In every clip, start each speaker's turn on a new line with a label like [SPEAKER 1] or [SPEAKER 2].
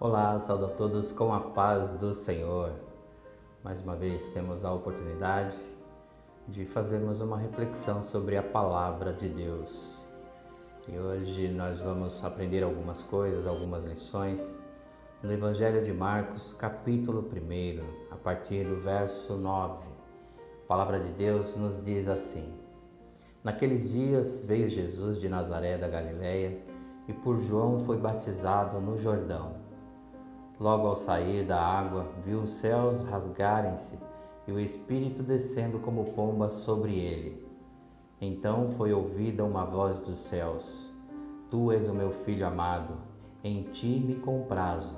[SPEAKER 1] Olá, saúdo a todos com a paz do Senhor. Mais uma vez temos a oportunidade de fazermos uma reflexão sobre a Palavra de Deus. E hoje nós vamos aprender algumas coisas, algumas lições no Evangelho de Marcos, capítulo 1, a partir do verso 9. A Palavra de Deus nos diz assim: Naqueles dias veio Jesus de Nazaré da Galileia e por João foi batizado no Jordão. Logo ao sair da água, viu os céus rasgarem-se e o Espírito descendo como pomba sobre ele. Então foi ouvida uma voz dos céus: Tu és o meu Filho amado, em ti me comprazo.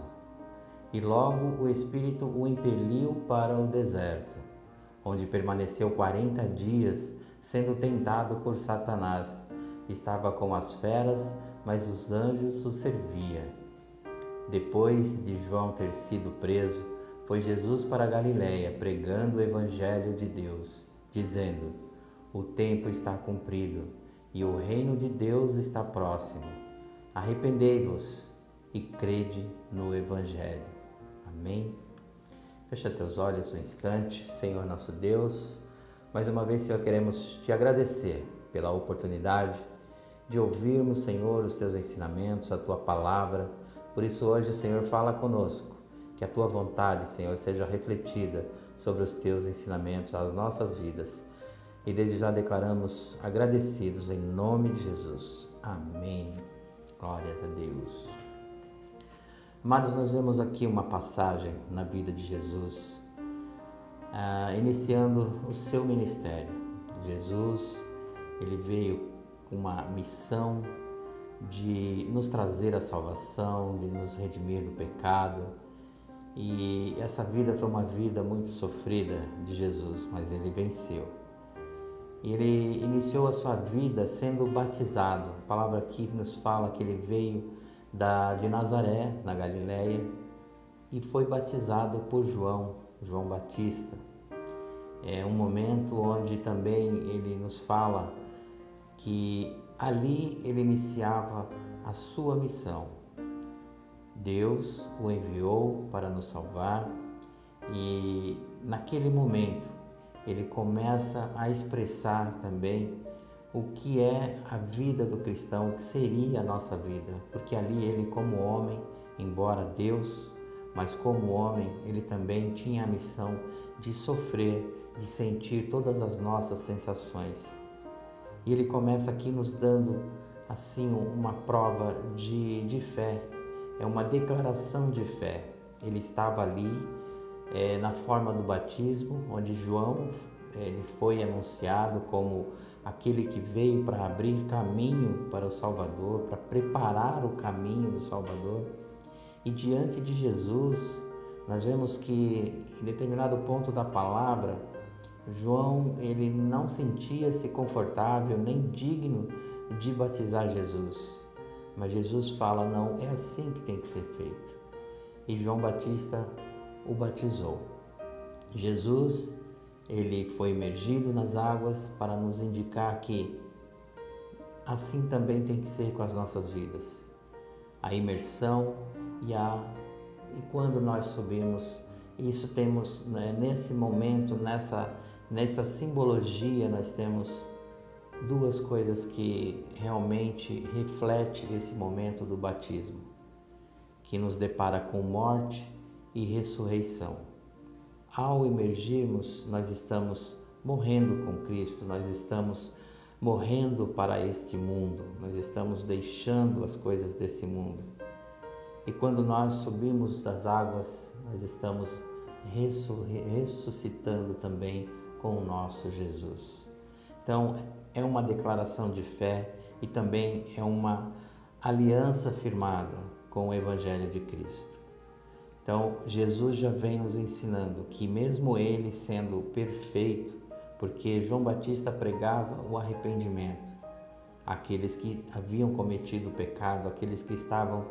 [SPEAKER 1] E logo o Espírito o impeliu para o deserto, onde permaneceu 40 dias, sendo tentado por Satanás. Estava com as feras, mas os anjos o serviam. Depois de João ter sido preso, foi Jesus para a Galileia, pregando o Evangelho de Deus, dizendo: O tempo está cumprido e o reino de Deus está próximo. Arrependei-vos e crede no Evangelho. Amém? Fecha teus olhos um instante, Senhor nosso Deus. Mais uma vez, Senhor, queremos te agradecer pela oportunidade de ouvirmos, Senhor, os teus ensinamentos, a tua palavra. Por isso hoje, Senhor, fala conosco, que a tua vontade, Senhor, seja refletida sobre os teus ensinamentos às nossas vidas. E desde já declaramos agradecidos em nome de Jesus. Amém. Glórias a Deus. Amados, nós vemos aqui uma passagem na vida de Jesus, iniciando o seu ministério. Jesus, ele veio com uma missão de nos trazer a salvação, de nos redimir do pecado. E essa vida foi uma vida muito sofrida de Jesus, mas ele venceu. E ele iniciou a sua vida sendo batizado. A palavra aqui nos fala que ele veio de Nazaré, na Galileia, e foi batizado por João Batista. É um momento onde também ele nos fala que ali ele iniciava a sua missão. Deus o enviou para nos salvar e naquele momento ele começa a expressar também o que é a vida do cristão, o que seria a nossa vida, porque ali ele, como homem, embora Deus, mas como homem, ele também tinha a missão de sofrer, de sentir todas as nossas sensações. E ele começa aqui nos dando assim uma prova de fé, é uma declaração de fé. Ele estava ali na forma do batismo, onde João ele foi anunciado como aquele que veio para abrir caminho para o Salvador, para preparar o caminho do Salvador. E diante de Jesus, nós vemos que em determinado ponto da palavra, João ele não sentia-se confortável nem digno de batizar Jesus, mas Jesus fala: não, é assim que tem que ser feito. E João Batista o batizou. Jesus ele foi imergido nas águas para nos indicar que assim também tem que ser com as nossas vidas. A imersão e quando nós subimos, isso temos nesse momento, nessa simbologia, nós temos duas coisas que realmente refletem esse momento do batismo, que nos depara com morte e ressurreição. Ao emergirmos, nós estamos morrendo com Cristo, nós estamos morrendo para este mundo, nós estamos deixando as coisas desse mundo. E quando nós subimos das águas, nós estamos ressuscitando também com o nosso Jesus. Então, é uma declaração de fé e também é uma aliança firmada com o Evangelho de Cristo. Então, Jesus já vem nos ensinando que mesmo ele sendo perfeito, porque João Batista pregava o arrependimento, aqueles que haviam cometido o pecado, aqueles que estavam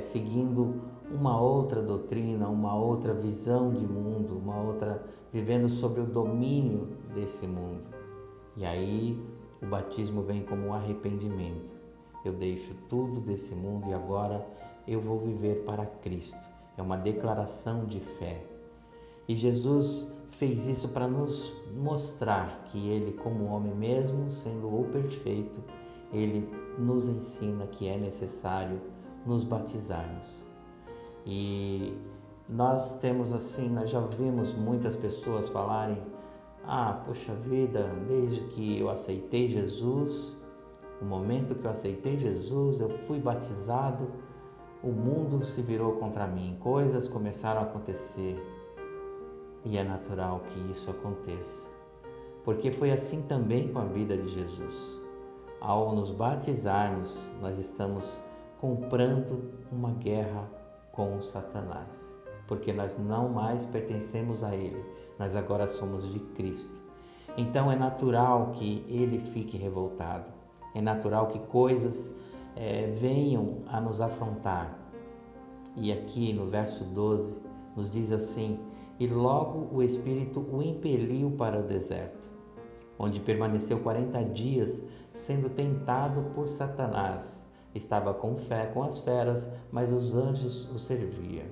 [SPEAKER 1] seguindo uma outra doutrina, uma outra visão de mundo, vivendo sobre o domínio desse mundo. E aí o batismo vem como um arrependimento. eu deixo tudo desse mundo e agora eu vou viver para Cristo. É uma declaração de fé. E Jesus fez isso para nos mostrar que Ele, como homem mesmo, sendo o perfeito, Ele nos ensina que é necessário nos batizarmos. E nós temos assim, nós já vimos muitas pessoas falarem: poxa vida, desde que eu aceitei Jesus, o momento que eu aceitei Jesus, eu fui batizado, o mundo se virou contra mim, coisas começaram a acontecer. E é natural que isso aconteça, porque foi assim também com a vida de Jesus. Ao nos batizarmos, nós estamos comprando uma guerra com Satanás, porque nós não mais pertencemos a ele, nós agora somos de Cristo. Então é natural que ele fique revoltado, é natural que coisas venham a nos afrontar. E aqui no verso 12 nos diz assim: e logo o Espírito o impeliu para o deserto, onde permaneceu 40 dias, sendo tentado por Satanás. Estava com fé com as feras, mas os anjos o serviam.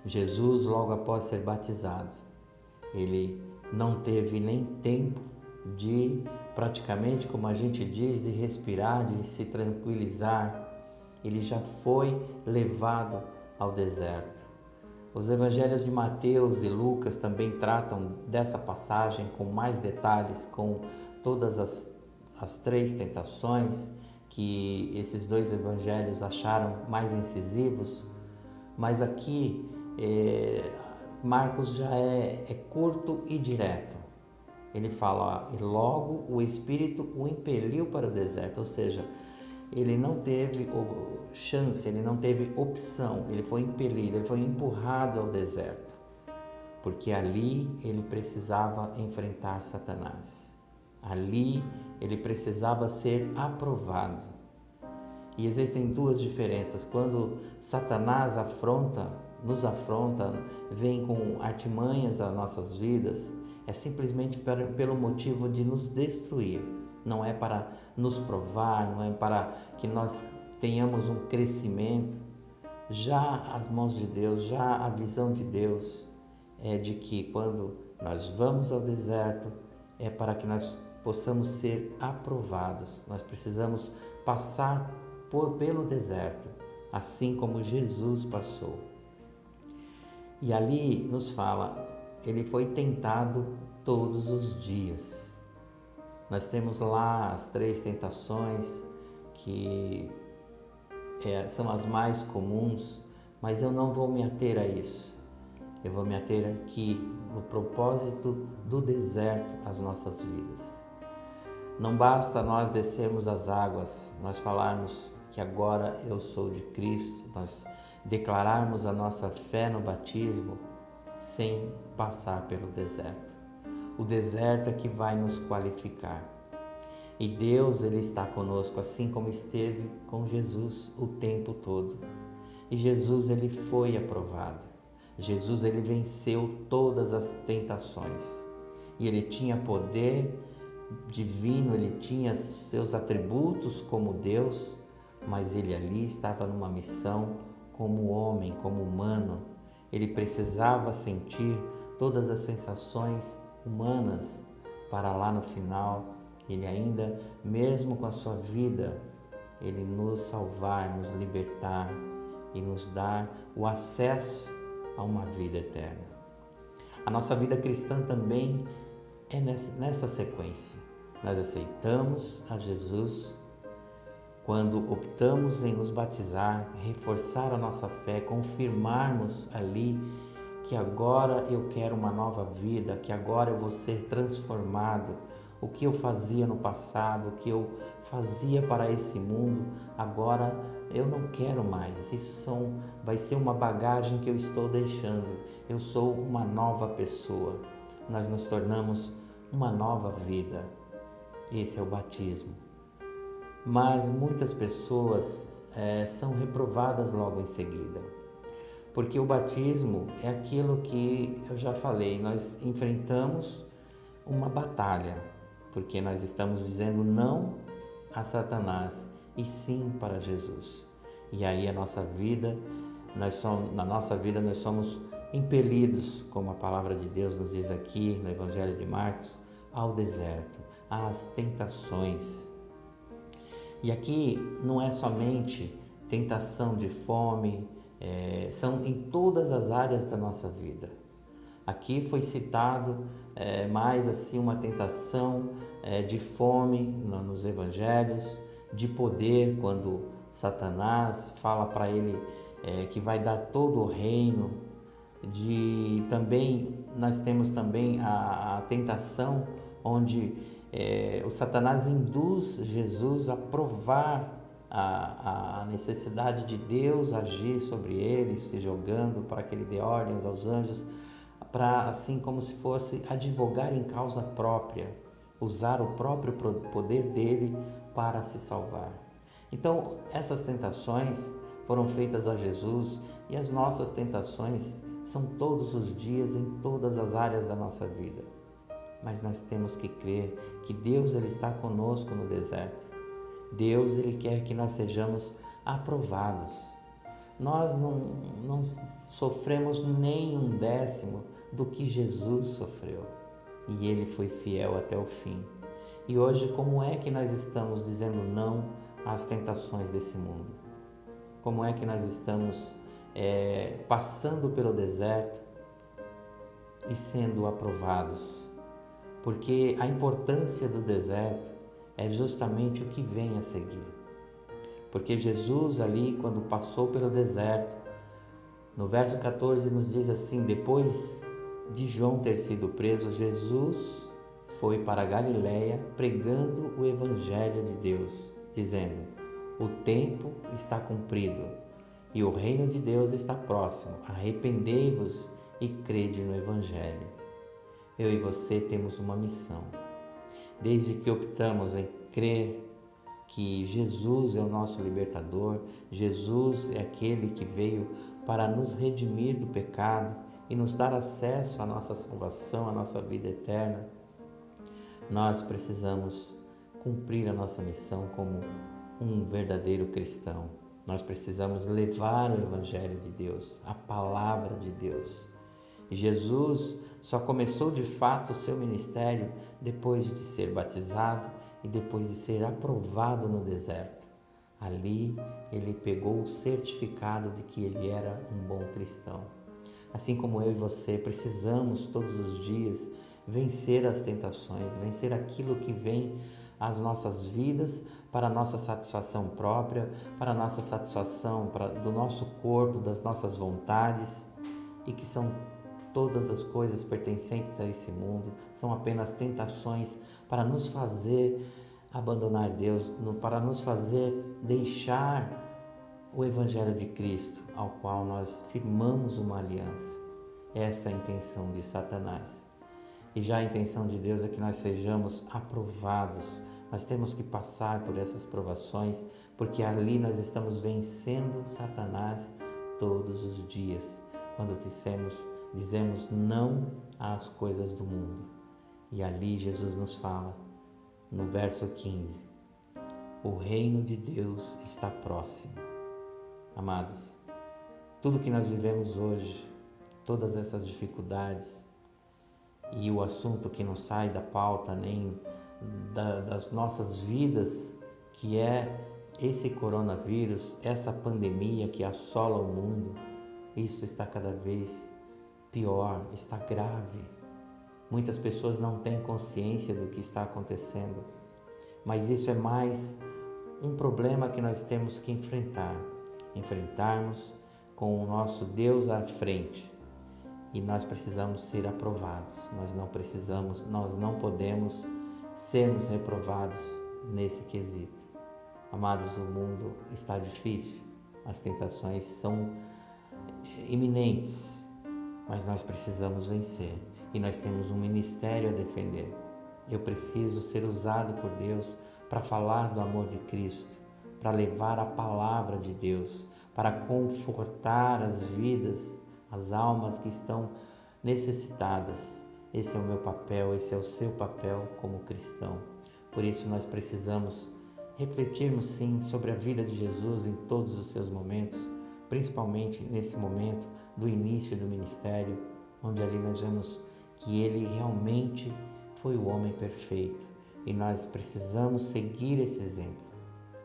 [SPEAKER 1] Jesus, logo após ser batizado, ele não teve nem tempo de, praticamente, como a gente diz, de respirar, de se tranquilizar. Ele já foi levado ao deserto. Os evangelhos de Mateus e Lucas também tratam dessa passagem com mais detalhes, com todas as 3 tentações que esses 2 evangelhos acharam mais incisivos, mas aqui Marcos já é curto e direto. Ele fala: e logo o Espírito o impeliu para o deserto, ou seja, ele não teve chance, ele não teve opção, ele foi impelido, ele foi empurrado ao deserto, porque ali ele precisava enfrentar Satanás, ali ele precisava ser aprovado. E existem 2 diferenças: quando Satanás nos afronta, vem com artimanhas às nossas vidas, é simplesmente pelo motivo de nos destruir. Não é para nos provar, não é para que nós tenhamos um crescimento. Já as mãos de Deus, já a visão de Deus é de que quando nós vamos ao deserto, é para que nós possamos ser aprovados. Nós precisamos passar pelo deserto, assim como Jesus passou. E ali nos fala, ele foi tentado todos os dias. Nós temos lá as 3 tentações que são as mais comuns, mas eu não vou me ater a isso. Eu vou me ater aqui no propósito do deserto às nossas vidas. Não basta nós descermos as águas, nós falarmos que agora eu sou de Cristo, nós declararmos a nossa fé no batismo sem passar pelo deserto. O deserto é que vai nos qualificar. E Deus, ele está conosco, assim como esteve com Jesus o tempo todo. E Jesus, ele foi aprovado. Jesus, ele venceu todas as tentações. E ele tinha poder divino, ele tinha seus atributos como Deus, mas ele ali estava numa missão como homem, como humano. Ele precisava sentir todas as sensações humanas para lá no final, ele ainda, mesmo com a sua vida, ele nos salvar, nos libertar e nos dar o acesso a uma vida eterna. A nossa vida cristã também é nessa sequência. Nós aceitamos a Jesus quando optamos em nos batizar, reforçar a nossa fé, confirmarmos ali que agora eu quero uma nova vida, que agora eu vou ser transformado. O que eu fazia no passado, o que eu fazia para esse mundo, agora eu não quero mais. Isso vai ser uma bagagem que eu estou deixando. Eu sou uma nova pessoa. Nós nos tornamos uma nova vida. Esse é o batismo. Mas muitas pessoas são reprovadas logo em seguida. Porque o batismo é aquilo que eu já falei, nós enfrentamos uma batalha, porque nós estamos dizendo não a Satanás e sim para Jesus. E aí na nossa vida nós somos impelidos, como a palavra de Deus nos diz aqui no Evangelho de Marcos, ao deserto, às tentações. E aqui não é somente tentação de fome, são em todas as áreas da nossa vida. Aqui foi citado mais assim uma tentação de fome nos evangelhos, de poder, quando Satanás fala para ele que vai dar todo o reino. Nós temos também a tentação onde o Satanás induz Jesus a provar a necessidade de Deus agir sobre ele, se jogando para que ele dê ordens aos anjos, para assim como se fosse advogar em causa própria, usar o próprio poder dele para se salvar. Então, essas tentações foram feitas a Jesus e as nossas tentações são todos os dias em todas as áreas da nossa vida. Mas nós temos que crer que Deus ele está conosco no deserto. Deus ele quer que nós sejamos aprovados. Nós não sofremos nem um décimo do que Jesus sofreu. E ele foi fiel até o fim. E hoje, como é que nós estamos dizendo não às tentações desse mundo? Como é que nós estamos passando pelo deserto e sendo aprovados? Porque a importância do deserto é justamente o que vem a seguir. Porque Jesus ali, quando passou pelo deserto, no verso 14 nos diz assim: depois de João ter sido preso, Jesus foi para a Galiléia pregando o Evangelho de Deus, dizendo: o tempo está cumprido e o reino de Deus está próximo. Arrependei-vos e crede no Evangelho. Eu e você temos uma missão. Desde que optamos em crer que Jesus é o nosso libertador, Jesus é aquele que veio para nos redimir do pecado e nos dar acesso à nossa salvação, à nossa vida eterna, nós precisamos cumprir a nossa missão como um verdadeiro cristão. Nós precisamos levar o Evangelho de Deus, a palavra de Deus. E Jesus só começou de fato o seu ministério depois de ser batizado e depois de ser aprovado no deserto. Ali ele pegou o certificado de que ele era um bom cristão. Assim como eu e você precisamos todos os dias vencer as tentações, vencer aquilo que vem às nossas vidas para a nossa satisfação própria, para a nossa satisfação do nosso corpo, das nossas vontades, e que são todas as coisas pertencentes a esse mundo, são apenas tentações para nos fazer abandonar Deus, para nos fazer deixar o Evangelho de Cristo, ao qual nós firmamos uma aliança. Essa é a intenção de Satanás. E já a intenção de Deus é que nós sejamos aprovados. Nós temos que passar por essas provações, porque ali nós estamos vencendo Satanás todos os dias, quando dizemos não às coisas do mundo. E ali Jesus nos fala, no verso 15, o reino de Deus está próximo. Amados, tudo que nós vivemos hoje, todas essas dificuldades e o assunto que não sai da pauta nem das nossas vidas, que é esse coronavírus, essa pandemia que assola o mundo, isso está cada vez pior, está grave. Muitas pessoas não têm consciência do que está acontecendo, mas isso é mais um problema que nós temos que enfrentarmos com o nosso Deus à frente. E nós precisamos ser aprovados, nós não podemos sermos reprovados nesse quesito. Amados, o mundo está difícil, as tentações são iminentes, mas nós precisamos vencer e nós temos um ministério a defender. Eu preciso ser usado por Deus para falar do amor de Cristo, para levar a palavra de Deus, para confortar as vidas, as almas que estão necessitadas. Esse é o meu papel, esse é o seu papel como cristão. Por isso nós precisamos refletirmos sim sobre a vida de Jesus em todos os seus momentos, principalmente nesse momento do início do ministério, onde ali nós vemos que ele realmente foi o homem perfeito e nós precisamos seguir esse exemplo.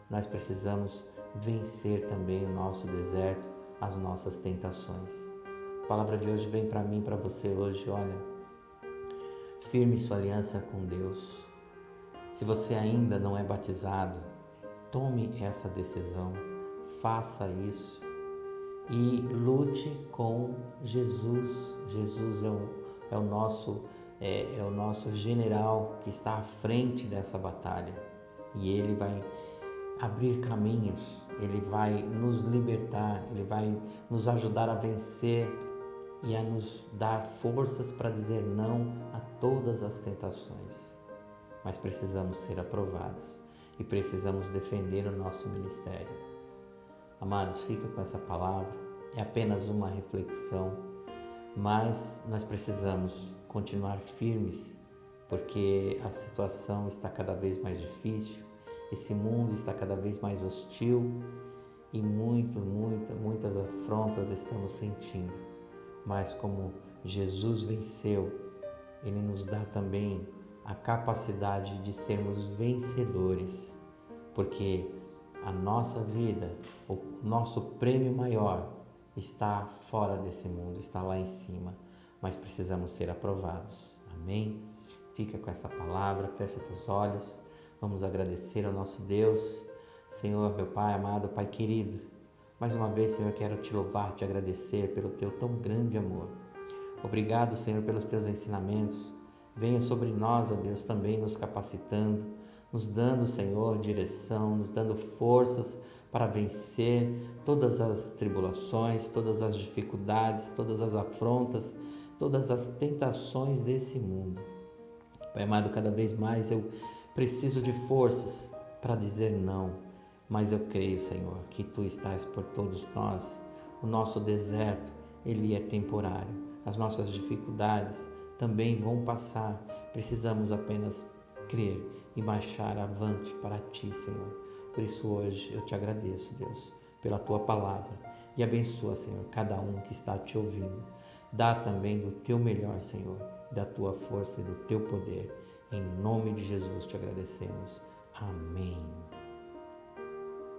[SPEAKER 1] Nós precisamos vencer também o nosso deserto, as nossas tentações. A palavra de hoje vem para mim e para você hoje, olha, firme sua aliança com Deus. Se você ainda não é batizado, tome essa decisão, faça isso e lute com Jesus. Jesus é o nosso general que está à frente dessa batalha e ele vai abrir caminhos, ele vai nos libertar, ele vai nos ajudar a vencer e a nos dar forças para dizer não a todas as tentações. Mas precisamos ser aprovados e precisamos defender o nosso ministério. Amados, fica com essa palavra, é apenas uma reflexão, mas nós precisamos continuar firmes, porque a situação está cada vez mais difícil, esse mundo está cada vez mais hostil e muitas afrontas estamos sentindo. Mas como Jesus venceu, Ele nos dá também a capacidade de sermos vencedores, porque a nossa vida, o nosso prêmio maior está fora desse mundo, está lá em cima, mas precisamos ser aprovados. Amém? Fica com essa palavra, fecha teus olhos, vamos agradecer ao nosso Deus. Senhor, meu Pai amado, Pai querido, mais uma vez, Senhor, quero te louvar, te agradecer pelo teu tão grande amor. Obrigado, Senhor, pelos teus ensinamentos. Venha sobre nós, ó Deus, também nos capacitando, nos dando, Senhor, direção, nos dando forças para vencer todas as tribulações, todas as dificuldades, todas as afrontas, todas as tentações desse mundo. Pai amado, cada vez mais eu preciso de forças para dizer não, mas eu creio, Senhor, que Tu estás por todos nós. O nosso deserto, ele é temporário. As nossas dificuldades também vão passar. Precisamos apenas crer e marchar avante para Ti, Senhor. Por isso hoje eu te agradeço, Deus, pela Tua palavra e abençoa, Senhor, cada um que está Te ouvindo. Dá também do Teu melhor, Senhor, da Tua força e do Teu poder. Em nome de Jesus te agradecemos. Amém.